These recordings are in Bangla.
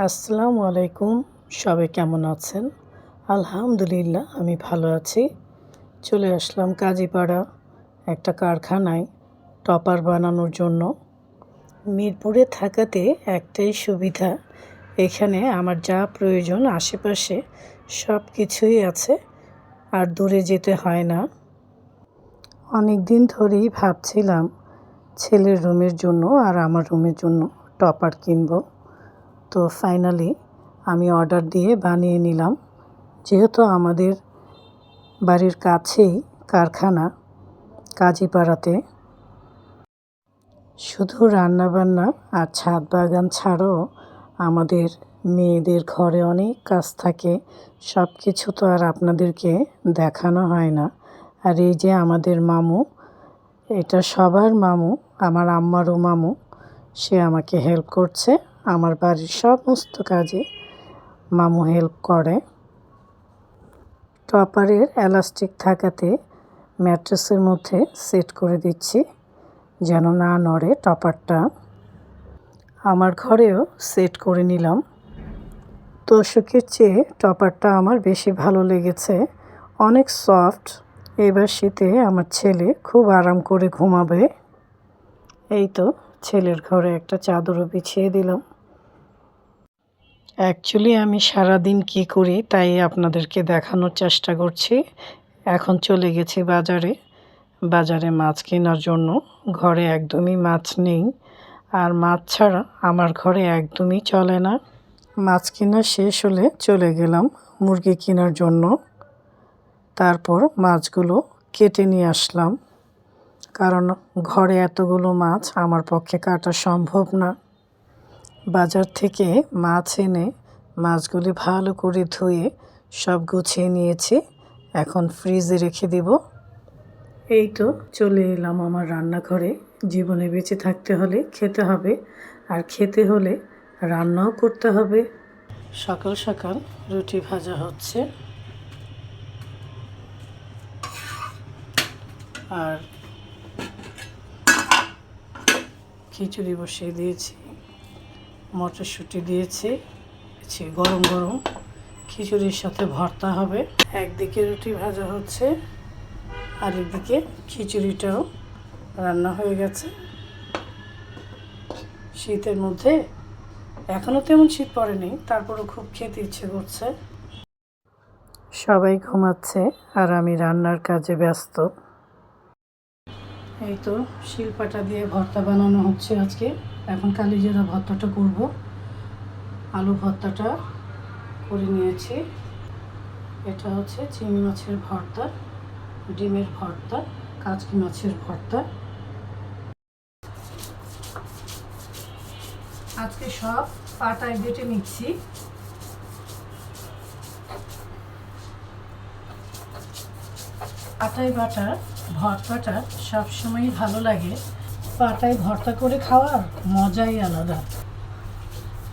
আসসালামু আলাইকুম। সবাই কেমন আছেন? আলহামদুলিল্লাহ আমি ভালো আছি। চলে আসলাম কাজীপাড়া একটা কারখানায় টপার বানানোর জন্য। মিরপুরে থাকাতে একটাই সুবিধা, এখানে আমার যা প্রয়োজন আশেপাশে সব কিছুই আছে, আর দূরে যেতে হয় না। অনেক দিন ধরেই ভাবছিলাম ছেলের রুমের জন্য আর আমার রুমের জন্য টপার কিনবো। তো ফাইনালি আমি অর্ডার দিয়ে বানিয়ে নিলাম। যেহেতু আমাদের বাড়ির কাছেই কারখানা কাজীপাড়াতে, শুধু রান্নাবান্না আর ছাদ বাগান ছাড়াও আমাদের মেয়েদের ঘরে অনেক কাজ থাকে। সব কিছু তো আর আপনাদেরকে দেখানো হয় না। আর এই যে আমাদের মামু, এটা সবার মামু, আমার আম্মারও মামু, সে আমাকে হেল্প করছে। আমার বাড়ির সমস্ত কাজে মামু হেল্প করে। টপারের এলাস্টিক থাকাতে ম্যাট্রেসের মধ্যে সেট করে দিচ্ছি যেন না নড়ে টপারটা। আমার ঘরেও সেট করে নিলাম। তোশকের চেয়ে টপারটা আমার বেশি ভালো লেগেছে, অনেক সফট। এবার শীতে আমার ছেলে খুব আরাম করে ঘুমাবে। এই তো ছেলের ঘরে একটা চাদরও বিছিয়ে দিলাম। অ্যাকচুয়ালি আমি সারাদিন কী করি তাই আপনাদেরকে দেখানোর চেষ্টা করছি। এখন চলে গেছি বাজারে মাছ কেনার জন্য। ঘরে একদমই মাছ নেই, আর মাছ ছাড়া আমার ঘরে একদমই চলে না। মাছ কেনা শেষ হলে চলে গেলাম মুরগি কেনার জন্য। তারপর মাছগুলো কেটে নিয়ে আসলাম, কারণ ঘরে এতগুলো মাছ আমার পক্ষে কাটা সম্ভব না। বাজার থেকে মাছ এনে মাছগুলি ভালো করে ধুয়ে সব গুছিয়ে নিয়েছি, এখন ফ্রিজে রেখে দেব। এই তো চলে এলাম আমার রান্নাঘরে। জীবনে বেঁচে থাকতে হলে খেতে হবে, আর খেতে হলে রান্নাও করতে হবে। সকাল সকাল রুটি ভাজা হচ্ছে, আর খিচুড়ি বসিয়ে দিয়েছি, মটরশুঁটি দিয়েছি। গরম গরম খিচুড়ির সাথে ভর্তা হবে। একদিকে রুটি ভাজা হচ্ছে, আরেকদিকে খিচুড়িটাও রান্না হয়ে গেছে। শীতের মধ্যে এখনও তেমন শীত পড়েনি, তারপরও খুব খেতে ইচ্ছে করছে। সবাই ঘুমাচ্ছে আর আমি রান্নার কাজে ব্যস্ত। এই তো শিলপাটা দিয়ে ভর্তা বানানো হচ্ছে আজকে। এখন কালিজিরা ভর্তাটা করব। আলু ভর্তাটা করে নিয়েছি। এটা হচ্ছে চিংড়ি মাছের ভর্তা, ডিমের ভর্তা, কাচকি মাছের ভর্তা। আজকে সব পাটায় বেটে নিচ্ছি। পাটায় বাটা ভর্তাটা সবসময়ই ভালো লাগে। পাটায় ভর্তা করে খাওয়ার মজাই আলাদা।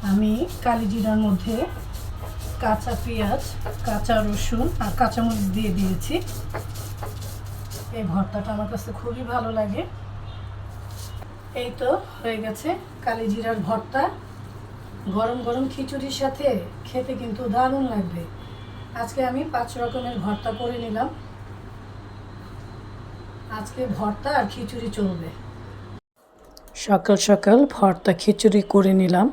আমি কালিজিরার মধ্যে কাঁচা পেঁয়াজ, কাঁচা রসুন আর কাঁচামরিচ দিয়ে দিয়েছি। এই ভর্তাটা আমার কাছে খুবই ভালো লাগে। এই তো হয়ে গেছে কালিজিরার ভর্তা। গরম গরম খিচুড়ির সাথে খেতে কিন্তু দারুণ লাগবে। আজকে আমি 5 রকমের ভর্তা করে নিলাম। আজকে ভর্তা আর খিচুড়ি চলবে। সকাল সকাল ভর্তা খিচুড়ি করে নিলাম,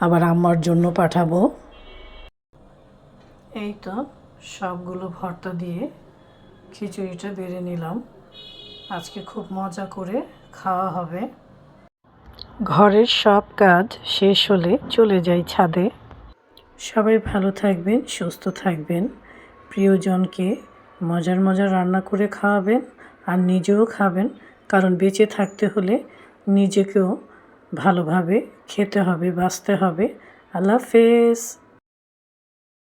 আবার আম্মার জন্য পাঠাবো। এই তো সবগুলো ভর্তা দিয়ে খিচুড়িটা বেড়ে নিলাম। আজকে খুব মজা করে খাওয়া হবে। ঘরের সব কাজ শেষ হলে চলে যাই ছাদে। সবাই ভালো থাকবেন, সুস্থ থাকবেন। প্রিয়জনকে মজার মজার রান্না করে খাওয়াবেন, আর নিজেও খাবেন, কারণ বেঁচে থাকতে হলে নিজেকেও ভালোভাবে খেতে হবে, বাঁচতে হবে। আল্লাহ হাফেজ।